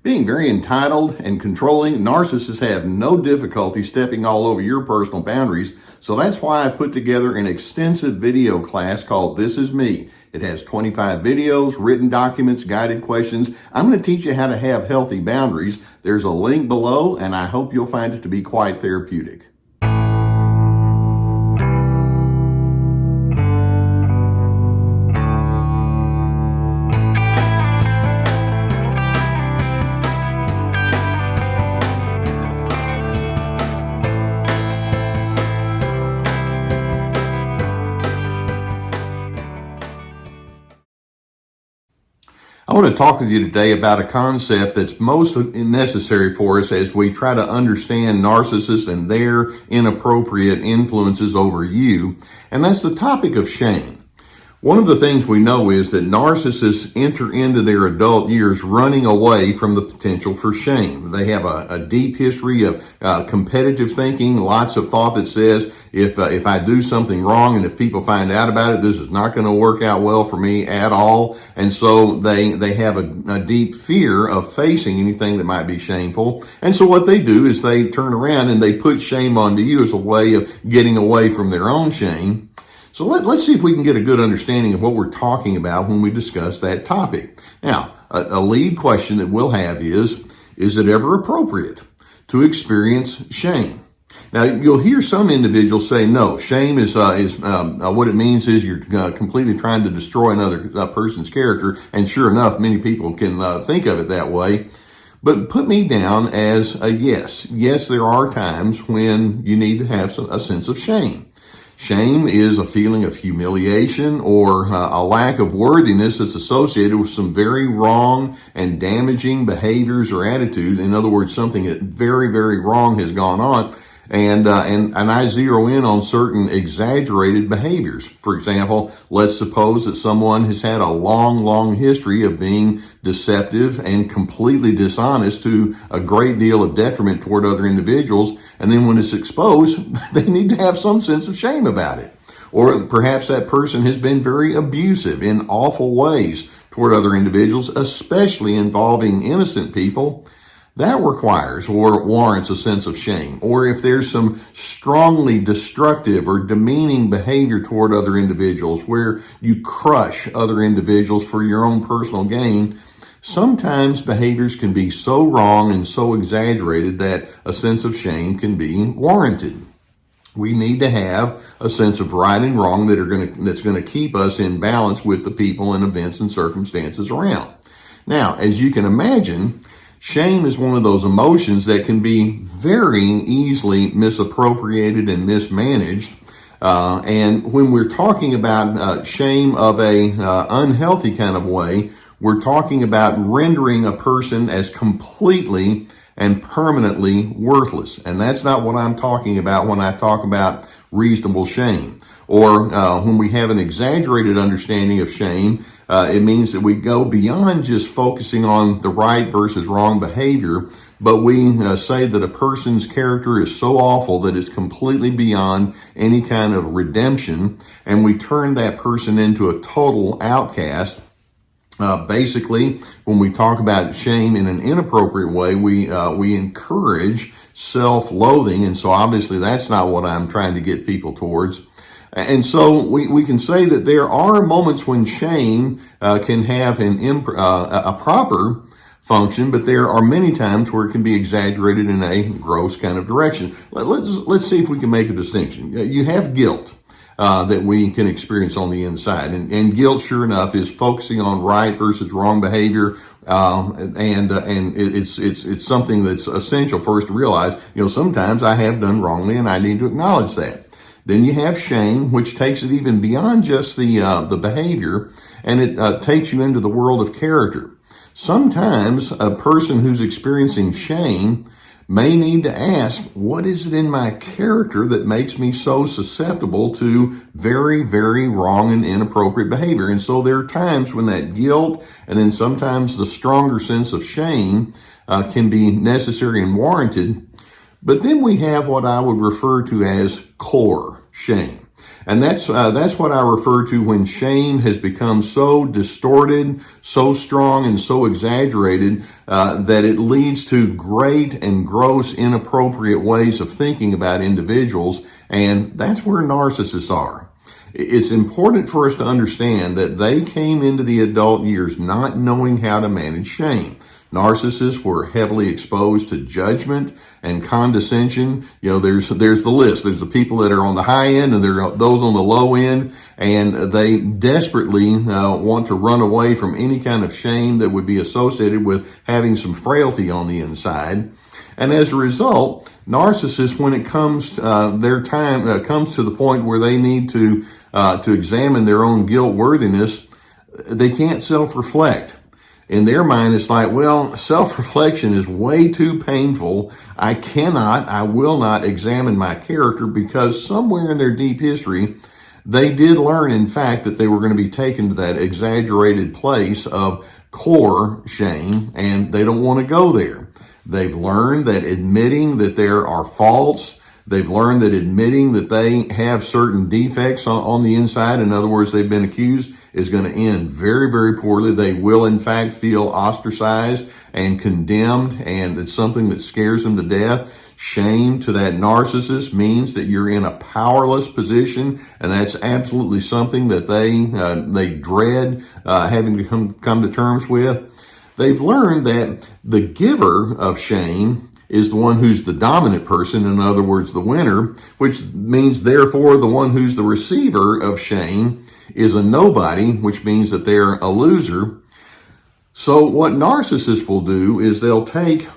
Being very entitled and controlling, narcissists have no difficulty stepping all over your personal boundaries. So that's why I put together an extensive video class called This Is Me. It has 25 videos, written documents, guided questions. I'm going to teach you how to have healthy boundaries. There's a link below, and I hope you'll find it to be quite therapeutic. I want to talk with you today about a concept that's most necessary for us as we try to understand narcissists and their inappropriate influences over you, and that's the topic of shame. One of the things we know is that narcissists enter into their adult years running away from the potential for shame. They have a deep history of competitive thinking, lots of thought that says, if I do something wrong and if people find out about it, this is not going to work out well for me at all. And so they have a deep fear of facing anything that might be shameful. And so what they do is they turn around and they put shame onto you as a way of getting away from their own shame. So let's see if we can get a good understanding of what we're talking about when we discuss that topic. Now, a lead question that we'll have is it ever appropriate to experience shame? Now, you'll hear some individuals say, no, shame is what it means is you're completely trying to destroy another person's character. And sure enough, many people can think of it that way. But put me down as a yes. Yes, there are times when you need to have a sense of shame. Shame is a feeling of humiliation or a lack of worthiness that's associated with some very wrong and damaging behaviors or attitudes. In other words, something that very, very wrong has gone on. And I zero in on certain exaggerated behaviors. For example, let's suppose that someone has had a long history of being deceptive and completely dishonest to a great deal of detriment toward other individuals. And then when it's exposed, they need to have some sense of shame about it. Or perhaps that person has been very abusive in awful ways toward other individuals, especially involving innocent people. That requires or warrants a sense of shame. Or if there's some strongly destructive or demeaning behavior toward other individuals where you crush other individuals for your own personal gain, sometimes behaviors can be so wrong and so exaggerated that a sense of shame can be warranted. We need to have a sense of right and wrong that's going to keep us in balance with the people and events and circumstances around. Now, as you can imagine, shame is one of those emotions that can be very easily misappropriated and mismanaged. And when we're talking about shame of a unhealthy kind of way, we're talking about rendering a person as completely and permanently worthless. And that's not what I'm talking about when I talk about reasonable shame. Or when we have an exaggerated understanding of shame, it means that we go beyond just focusing on the right versus wrong behavior, but we say that a person's character is so awful that it's completely beyond any kind of redemption, and we turn that person into a total outcast. Basically, when we talk about shame in an inappropriate way, we encourage self-loathing, and so obviously that's not what I'm trying to get people towards. And so we can say that there are moments when shame can have a proper function, but there are many times where it can be exaggerated in a gross kind of direction. Let's see if we can make a distinction. You have guilt that we can experience on the inside, and guilt, sure enough, is focusing on right versus wrong behavior. And it's something that's essential for us to realize. Sometimes I have done wrongly, and I need to acknowledge that. Then you have shame, which takes it even beyond just the behavior, and it takes you into the world of character. Sometimes a person who's experiencing shame may need to ask, what is it in my character that makes me so susceptible to very, very wrong and inappropriate behavior? And so there are times when that guilt and then sometimes the stronger sense of shame can be necessary and warranted. But then we have what I would refer to as core shame. And that's what I refer to when shame has become so distorted, so strong, and so exaggerated that it leads to great and gross inappropriate ways of thinking about individuals. And that's where narcissists are. It's important for us to understand that they came into the adult years not knowing how to manage shame. Narcissists were heavily exposed to judgment and condescension. There's the list. There's the people that are on the high end and there are those on the low end, and they desperately want to run away from any kind of shame that would be associated with having some frailty on the inside. And as a result, narcissists, when it comes to their time, comes to the point where they need to examine their own guilt worthiness, they can't self-reflect. In their mind, it's like, well, self-reflection is way too painful. I will not examine my character, because somewhere in their deep history, they did learn, in fact, that they were going to be taken to that exaggerated place of core shame, and they don't want to go there. They've learned that admitting that there are faults, they've learned that admitting that they have certain defects on the inside, in other words, they've been accused, is going to end very, very poorly. They will, in fact, feel ostracized and condemned, and it's something that scares them to death. Shame to that narcissist means that you're in a powerless position, and that's absolutely something that they dread having to come to terms with. They've learned that the giver of shame is the one who's the dominant person, in other words, the winner, which means, therefore, the one who's the receiver of shame is a nobody, which means that they're a loser. So what narcissists will do is they'll take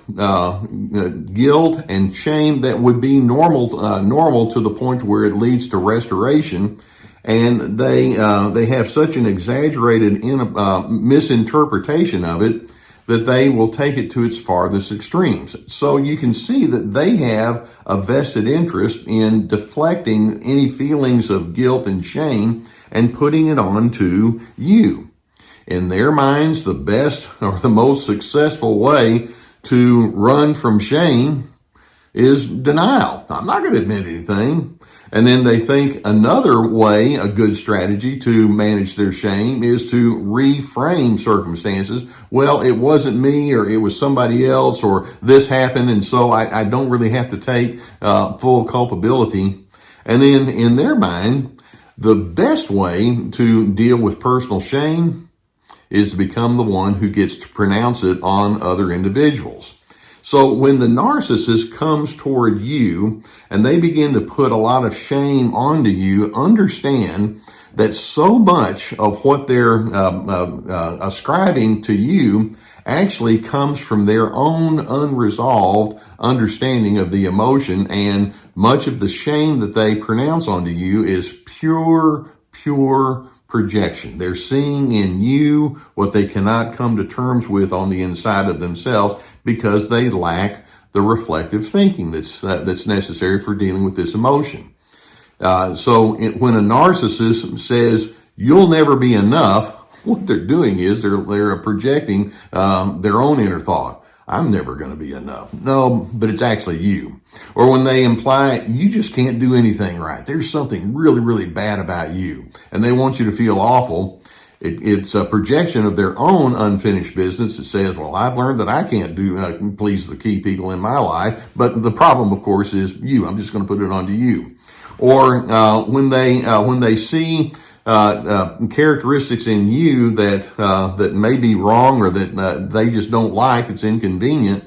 guilt and shame that would be normal to the point where it leads to restoration, and they have such an exaggerated misinterpretation of it that they will take it to its farthest extremes. So you can see that they have a vested interest in deflecting any feelings of guilt and shame and putting it on to you. In their minds, the best or the most successful way to run from shame is denial. I'm not going to admit anything. And then they think another way, a good strategy to manage their shame, is to reframe circumstances. Well, it wasn't me, or it was somebody else, or this happened, and so I don't really have to take full culpability. And then in their mind, the best way to deal with personal shame is to become the one who gets to pronounce it on other individuals. So when the narcissist comes toward you and they begin to put a lot of shame onto you, understand that so much of what they're ascribing to you actually comes from their own unresolved understanding of the emotion, and much of the shame that they pronounce onto you is pure projection. They're seeing in you what they cannot come to terms with on the inside of themselves, because they lack the reflective thinking that's necessary for dealing with this emotion. So when a narcissist says, "You'll never be enough," what they're doing is they're projecting their own inner thought. "I'm never going to be enough." No, but it's actually you. Or when they imply, "You just can't do anything right. There's something really, really bad about you." And they want you to feel awful. It's a projection of their own unfinished business that says, "Well, I've learned that I can't please the key people in my life." But the problem, of course, is you. I'm just going to put it onto you. Or when they see characteristics in you that may be wrong, or that they just don't like, it's inconvenient,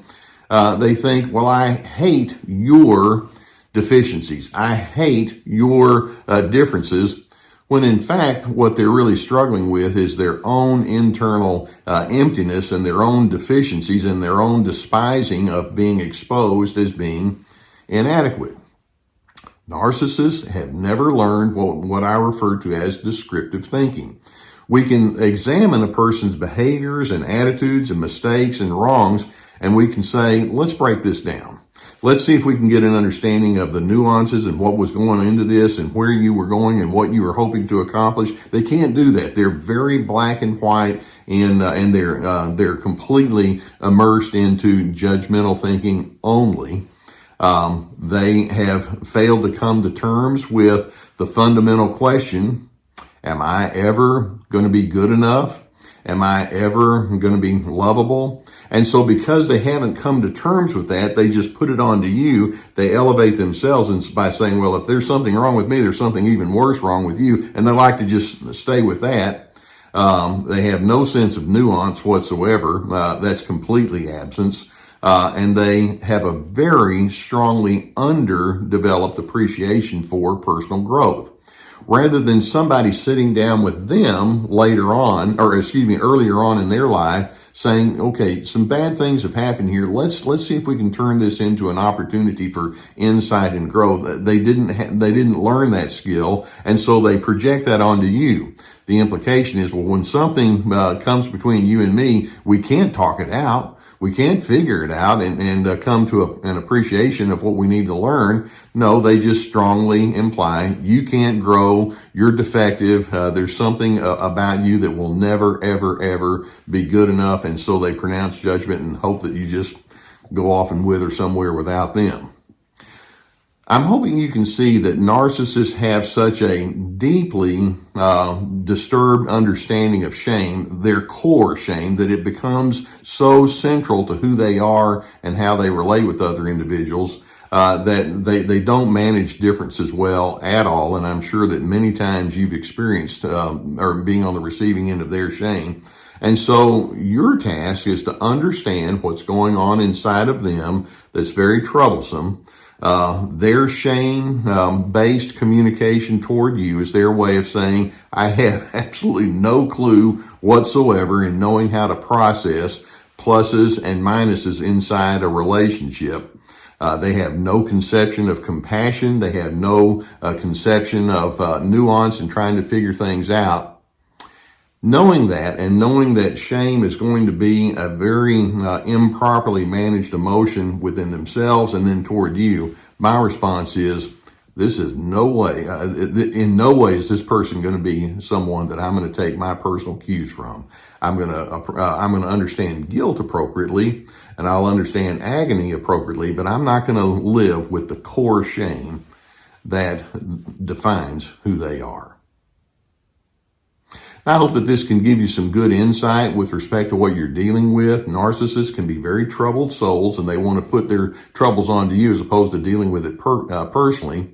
they think, "Well, I hate your deficiencies. I hate your differences," when in fact what they're really struggling with is their own internal emptiness and their own deficiencies and their own despising of being exposed as being inadequate. Narcissists have never learned what I refer to as descriptive thinking. We can examine a person's behaviors and attitudes and mistakes and wrongs, and we can say, "Let's break this down. Let's see if we can get an understanding of the nuances and what was going into this and where you were going and what you were hoping to accomplish." They can't do that. They're very black and white, and they're completely immersed into judgmental thinking only. They have failed to come to terms with the fundamental question, am I ever going to be good enough? Am I ever going to be lovable? And so because they haven't come to terms with that, they just put it onto you. They elevate themselves by saying, well, if there's something wrong with me, there's something even worse wrong with you. And they like to just stay with that. They have no sense of nuance whatsoever. That's completely absent. And they have a very strongly underdeveloped appreciation for personal growth. Rather than somebody sitting down with them earlier on in their life, saying, okay, some bad things have happened here. Let's see if we can turn this into an opportunity for insight and growth. They didn't learn that skill, and so they project that onto you. The implication is, well, when something comes between you and me, we can't talk it out. We can't figure it out and come to an appreciation of what we need to learn. No, they just strongly imply you can't grow, you're defective, there's something about you that will never, ever, ever be good enough. And so they pronounce judgment and hope that you just go off and wither somewhere without them. I'm hoping you can see that narcissists have such a deeply disturbed understanding of shame, their core shame, that it becomes so central to who they are and how they relate with other individuals that they don't manage differences well at all. And I'm sure that many times you've experienced or being on the receiving end of their shame. And so your task is to understand what's going on inside of them that's very troublesome. Their shame-based communication toward you is their way of saying, I have absolutely no clue whatsoever in knowing how to process pluses and minuses inside a relationship. They have no conception of compassion. They have no conception of nuance in trying to figure things out. Knowing that, and knowing that shame is going to be a very improperly managed emotion within themselves and then toward you, my response is, this is no way, in no way is this person going to be someone that I'm going to take my personal cues from. I'm going to understand guilt appropriately, and I'll understand agony appropriately, but I'm not going to live with the core shame that defines who they are. I hope that this can give you some good insight with respect to what you're dealing with. Narcissists can be very troubled souls, and they want to put their troubles onto you as opposed to dealing with it personally.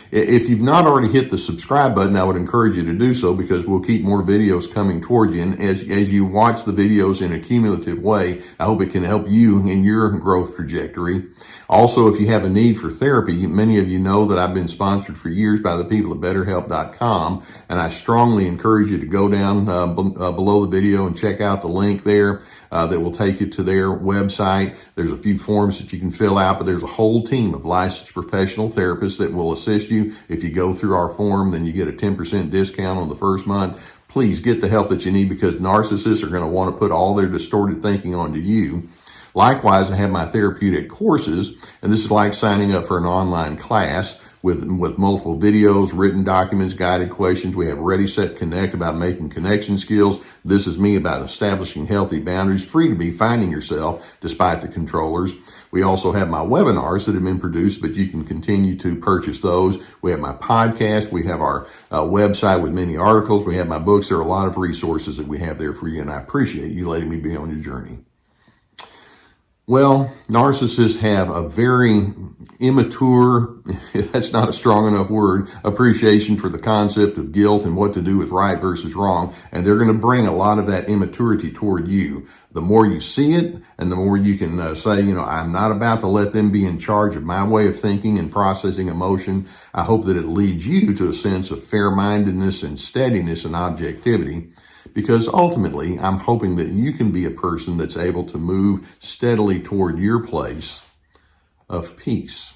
If you've not already hit the subscribe button, I would encourage you to do so, because we'll keep more videos coming toward you. And as you watch the videos in a cumulative way, I hope it can help you in your growth trajectory. Also, if you have a need for therapy, many of you know that I've been sponsored for years by the people at BetterHelp.com, and I strongly encourage you to go down below the video and check out the link there that will take you to their website. There's a few forms that you can fill out, but there's a whole team of licensed professional therapists that will assist you. If you go through our form, then you get a 10% discount on the first month. Please get the help that you need, because narcissists are going to want to put all their distorted thinking onto you. Likewise, I have my therapeutic courses, and this is like signing up for an online class with multiple videos, written documents, guided questions. We have Ready, Set, Connect about making connection skills. This is me about establishing healthy boundaries, free to be finding yourself despite the controllers. We also have my webinars that have been produced, but you can continue to purchase those. We have my podcast. We have our website with many articles. We have my books. There are a lot of resources that we have there for you, and I appreciate you letting me be on your journey. Well, narcissists have a very immature, that's not a strong enough word, appreciation for the concept of guilt and what to do with right versus wrong. And they're going to bring a lot of that immaturity toward you. The more you see it, and the more you can say, I'm not about to let them be in charge of my way of thinking and processing emotion. I hope that it leads you to a sense of fair-mindedness and steadiness and objectivity. Because ultimately, I'm hoping that you can be a person that's able to move steadily toward your place of peace.